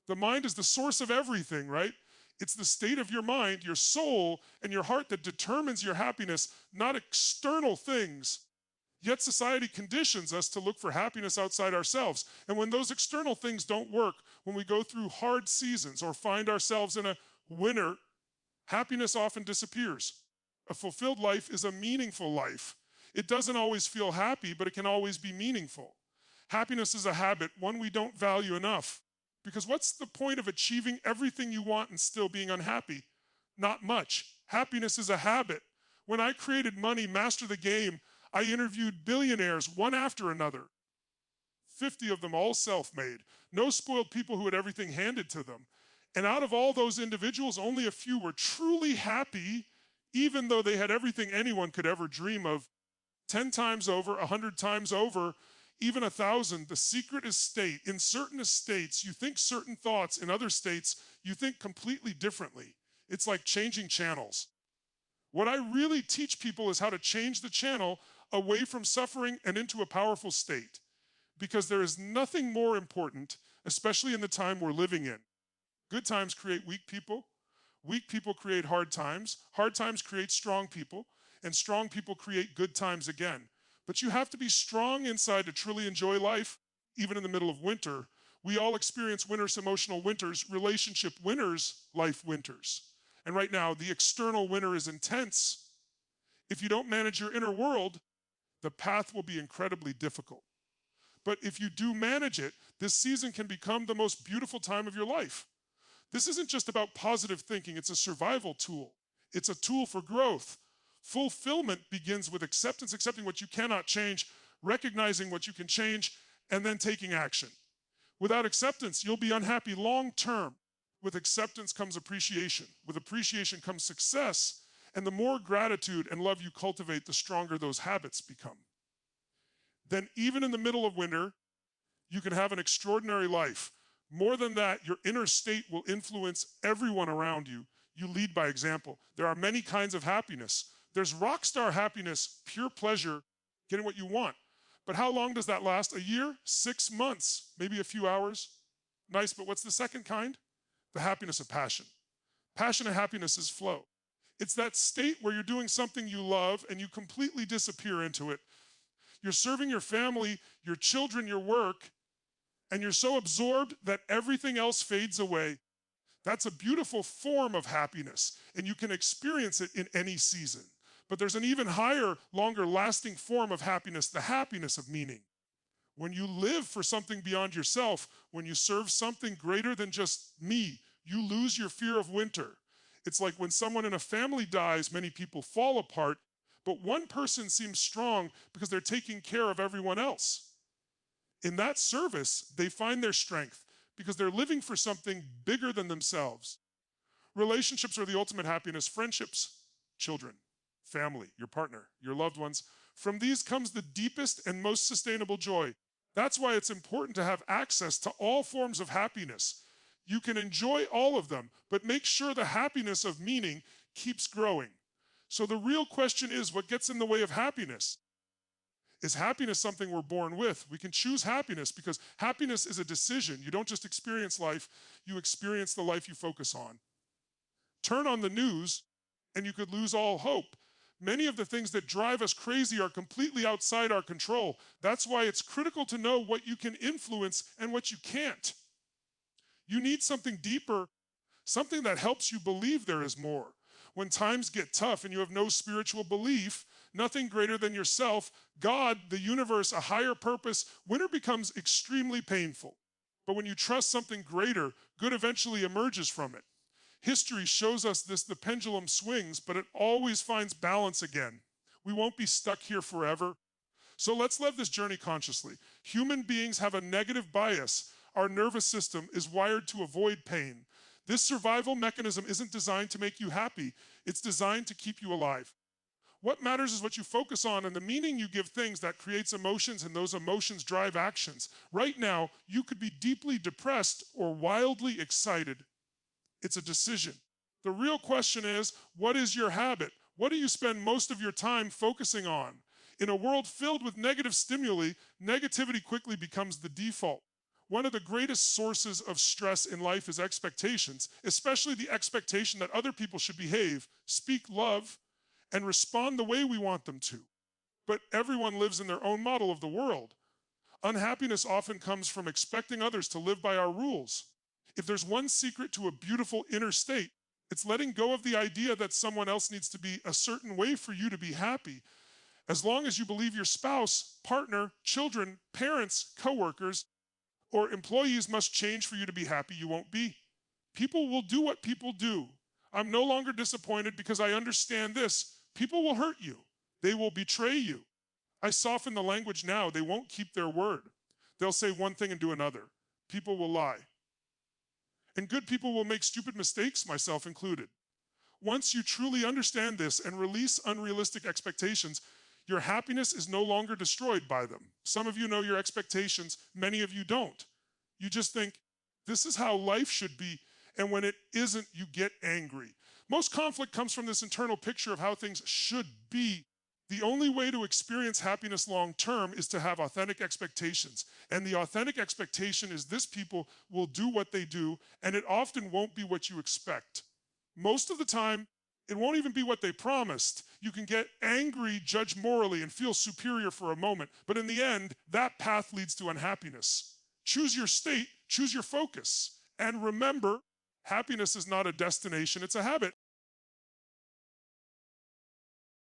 The mind is the source of everything, right? It's the state of your mind, your soul, and your heart that determines your happiness, not external things. Yet society conditions us to look for happiness outside ourselves. And when those external things don't work, when we go through hard seasons or find ourselves in a winter, happiness often disappears. A fulfilled life is a meaningful life. It doesn't always feel happy, but it can always be meaningful. Happiness is a habit, one we don't value enough. Because what's the point of achieving everything you want and still being unhappy? Not much. Happiness is a habit. When I created Money, Master the Game, I interviewed billionaires one after another. 50 of them all self-made. No spoiled people who had everything handed to them. And out of all those individuals, only a few were truly happy, even though they had everything anyone could ever dream of. 10 times over, 100 times over, even 1,000. The secret is state. In certain estates, you think certain thoughts. In other states, you think completely differently. It's like changing channels. What I really teach people is how to change the channel away from suffering and into a powerful state. Because there is nothing more important, especially in the time we're living in. Good times create weak people. Weak people create hard times. Hard times create strong people. And strong people create good times again. But you have to be strong inside to truly enjoy life, even in the middle of winter. We all experience winters, emotional winters, relationship winters, life winters. And right now, the external winter is intense. If you don't manage your inner world, the path will be incredibly difficult. But if you do manage it, this season can become the most beautiful time of your life. This isn't just about positive thinking, it's a survival tool. It's a tool for growth. Fulfillment begins with acceptance, accepting what you cannot change, recognizing what you can change, and then taking action. Without acceptance, you'll be unhappy long term. With acceptance comes appreciation. With appreciation comes success. And the more gratitude and love you cultivate, the stronger those habits become. Then, even in the middle of winter, you can have an extraordinary life. More than that, your inner state will influence everyone around you. You lead by example. There are many kinds of happiness. There's rock star happiness, pure pleasure, getting what you want. But how long does that last? A year? 6 months? Maybe a few hours? Nice, but what's the second kind? The happiness of passion. Passion and happiness is flow. It's that state where you're doing something you love and you completely disappear into it. You're serving your family, your children, your work, and you're so absorbed that everything else fades away. That's a beautiful form of happiness, and you can experience it in any season. But there's an even higher, longer lasting form of happiness, the happiness of meaning. When you live for something beyond yourself, when you serve something greater than just me, you lose your fear of winter. It's like when someone in a family dies, many people fall apart, but one person seems strong because they're taking care of everyone else. In that service, they find their strength because they're living for something bigger than themselves. Relationships are the ultimate happiness. Friendships, children, family, your partner, your loved ones. From these comes the deepest and most sustainable joy. That's why it's important to have access to all forms of happiness. You can enjoy all of them, but make sure the happiness of meaning keeps growing. So the real question is, what gets in the way of happiness? Is happiness something we're born with? We can choose happiness because happiness is a decision. You don't just experience life, you experience the life you focus on. Turn on the news and you could lose all hope. Many of the things that drive us crazy are completely outside our control. That's why it's critical to know what you can influence and what you can't. You need something deeper, something that helps you believe there is more. When times get tough and you have no spiritual belief, nothing greater than yourself, God, the universe, a higher purpose, winter becomes extremely painful. But when you trust something greater, good eventually emerges from it. History shows us this, the pendulum swings, but it always finds balance again. We won't be stuck here forever. So let's live this journey consciously. Human beings have a negative bias. Our nervous system is wired to avoid pain. This survival mechanism isn't designed to make you happy. It's designed to keep you alive. What matters is what you focus on and the meaning you give things that creates emotions, and those emotions drive actions. Right now, you could be deeply depressed or wildly excited. It's a decision. The real question is, what is your habit? What do you spend most of your time focusing on? In a world filled with negative stimuli, negativity quickly becomes the default. One of the greatest sources of stress in life is expectations, especially the expectation that other people should behave, speak love, and respond the way we want them to. But everyone lives in their own model of the world. Unhappiness often comes from expecting others to live by our rules. If there's one secret to a beautiful inner state, it's letting go of the idea that someone else needs to be a certain way for you to be happy. As long as you believe your spouse, partner, children, parents, coworkers, or employees must change for you to be happy, you won't be. People will do what people do. I'm no longer disappointed because I understand this. People will hurt you. They will betray you. I soften the language now. They won't keep their word. They'll say one thing and do another. People will lie. And good people will make stupid mistakes, myself included. Once you truly understand this and release unrealistic expectations, your happiness is no longer destroyed by them. Some of you know your expectations, many of you don't. You just think, this is how life should be, and when it isn't, you get angry. Most conflict comes from this internal picture of how things should be. The only way to experience happiness long term is to have authentic expectations. And the authentic expectation is this: people will do what they do, and it often won't be what you expect. Most of the time, it won't even be what they promised. You can get angry, judge morally, and feel superior for a moment. But in the end, that path leads to unhappiness. Choose your state, choose your focus. And remember, happiness is not a destination, it's a habit.